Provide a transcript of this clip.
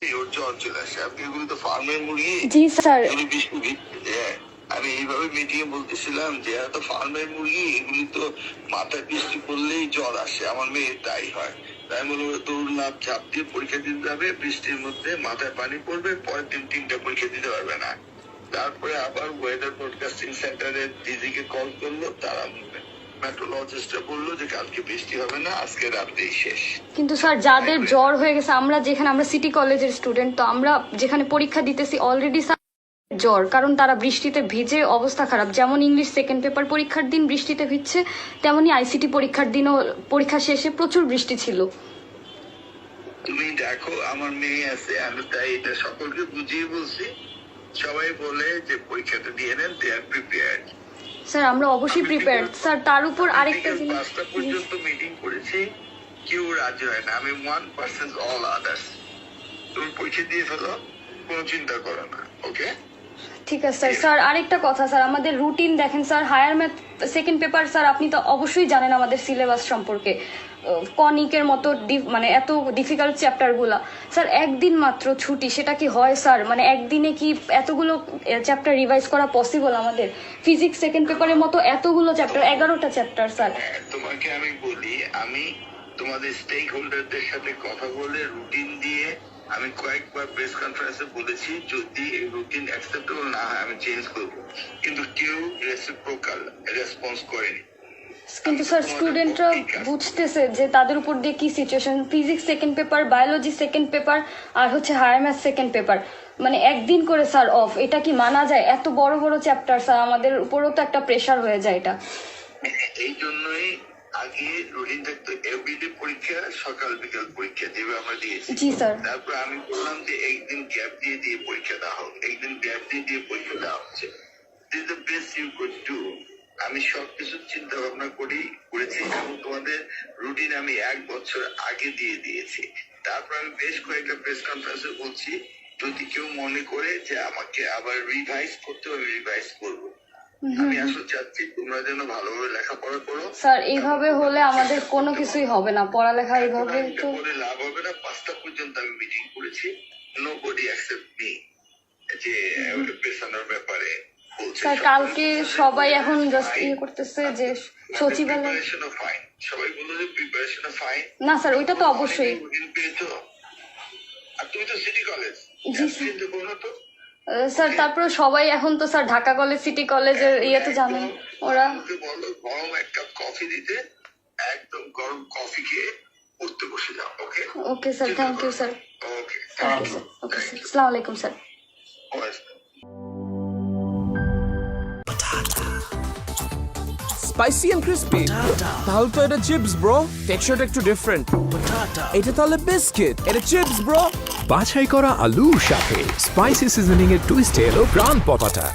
ওর জ্বর চলে আসে। আপনি এগুলো তো ফার্মের মুরগি। জি স্যার। আমি এইভাবে মিটিংয়ে বলতেছিলাম যে এত ফার্মের মুরগি, এগুলি তো মাথায় বৃষ্টি পড়লেই জ্বর আসে, আমার মেয়ে তাই হয়। তাই বলবো দৌড়লাম, ঝাঁপ দিয়ে পরীক্ষা দিতে যাবে, বৃষ্টির মধ্যে মাথায় পানি পড়বে, পরের দিন 3টা পরীক্ষা দিতে পারবে না। তারপরে আবার ওয়েদার ব্রডকাস্টিং সেন্টারে দিদিকে কল করলো, তারা মেট্রোলজিস্টরা বললো যে কালকে বৃষ্টি হবে না, আজকে রাতেই শেষ। কিন্তু স্যার যাদের জ্বর হয়ে গেছে, আমরা যেখানে আমরা সিটি কলেজের স্টুডেন্ট, তো আমরা যেখানে পরীক্ষা দিতেছি অলরেডি জ্বর, কারণ তারা বৃষ্টিতে ভিজে অবস্থা খারাপ। যেমন ইংলিশ সেকেন্ড পেপার পরীক্ষার দিন বৃষ্টিতে ভিজছে, তেমনই আইসিটি পরীক্ষার দিনও পরীক্ষা শেষে প্রচুর বৃষ্টি ছিল। তুমি দেখো আমার মেয়ে আছে, আমি তাই এটা সকলকে বুঝিয়ে বলছি। সবাই বলে যে পরীক্ষাটা দিয়ে নেন, দে আর প্রিপেয়ার্ড। স্যার আমরা অবশ্যই প্রিপেয়ার্ড স্যার। তার উপর আরেকটা জিনিস, 5টা পর্যন্ত মিটিং করেছি, কেউ রাজি হয় না। আমি 1% অল আদার্স। তুমি পরীক্ষা দিয়ে ফেলো, কোনো চিন্তা করো না। ওকে, ঠিক আছে স্যার। স্যার আরেকটা কথা স্যার, আমাদের রুটিন দেখেন sir, higher math second paper sir আপনি তো অবশ্যই জানেন আমাদের সিলেবাস সম্পর্কে, কনিকের মতো মানে এত ডিফিকাল্ট চ্যাপ্টারগুলো স্যার, একদিন মাত্র ছুটি, সেটা কি হয় স্যার? মানে একদিনে কি এতগুলো চ্যাপ্টার রিভাইজ করা পসিবল আমাদের? ফিজিক্স সেকেন্ড পেপারের মতো এতগুলো চ্যাপ্টার, 11টা চ্যাপ্টার স্যার। তোমাকে আমি বলি, আমি তোমাদের স্টেক হোল্ডারদের সাথে কথা বলে রুটিন দিয়ে আমি কয়েকবার প্রেস কনফারেন্সে বলেছি যদি এই রুটিন অ্যাকসেপ্টেবল না হয় আমি চেঞ্জ করব, কিন্তু কেউ রেসিপ্রোকাল রেসপন্স করেনি। কিন্তু স্যার স্টুডেন্টরা বুঝতেছে যে তাদের উপর দিয়ে কি situation, physics second paper, biology second paper, আর হচ্ছে হায়ার ম্যাথ সেকেন্ড পেপার, মানে একদিন করে স্যার অফ, এটা কি মানা যায়? এত বড় বড় চ্যাপ্টার স্যার, আমাদের উপরও তো একটা প্রেশার হয়ে যায় এটা। এই জন্যই আগে রুটিন থাকতো এভরিডে পরীক্ষা, সকাল বিকাল পরীক্ষা যেভাবে আমরা দিয়েছি। জি স্যার। তারপর আমি বললাম যে একদিন গ্যাপ দিয়ে দিয়ে পরীক্ষা দেওয়া হোক, একদিন গ্যাপ দিয়ে দিয়ে পরীক্ষা দেওয়া হচ্ছে। This the best you could do. আমি সবকিছু চিন্তা ভাবনা করেছি এবং তোমাদের রুটিন আমি 1 বছর আগে দিয়ে দিয়েছি। তারপর আমি বেশ কয়েকটা প্রেস কনফারেন্সে বলছি যদি কেউ মনে করে যে আমাকে আবার রিভাইজ করতে হবে, রিভাইজ করবো। আমি আসলে চাচ্ছি তোমরা যেন ভালোভাবে লেখাপড়া করো স্যার। এইভাবে হলে আমাদের কোনো কিছুই হবে না, পড়ালেখা এইভাবে তো লাভ হবে না। 5টা পর্যন্ত আমি মিটিং করেছি, নোবডি অ্যাকসেপ্ট মি যে পেছানোর ব্যাপারে বলছে। স্যার কালকে সবাই এখন জাস্ট করতেছে যে সচিবালয়, সবাই বললো যে প্রিপারেশন ফাইন। না স্যার ওইটা তো অবশ্যই। পেয়েছো, আর তুমি তো সিটি কলেজ। জি স্যার। তারপরে সবাই এখন তো স্যার ঢাকা কলেজ, সিটি কলেজের ইয়েতে জানেন ওরা বললো গরম 1 কাপ কফি দিতে, একদম গরম কফি খেয়ে পড়তে বসে যাও। Okay okay sir, thank you sir. Okay okay sir, okay sir, আসসালামু আলাইকুম স্যার। Spicy and crispy. তাহলে তো এটা চিপস ব্রো, টেক্সচারটা একটু ডিফারেন্ট। এটা তাহলে বিস্কিট, এটা চিপস ব্রো। বাছাই করা আলুর সাথে স্পাইসি সিজনিং এর টুইস্ট এলো প্রাণ পটাটা।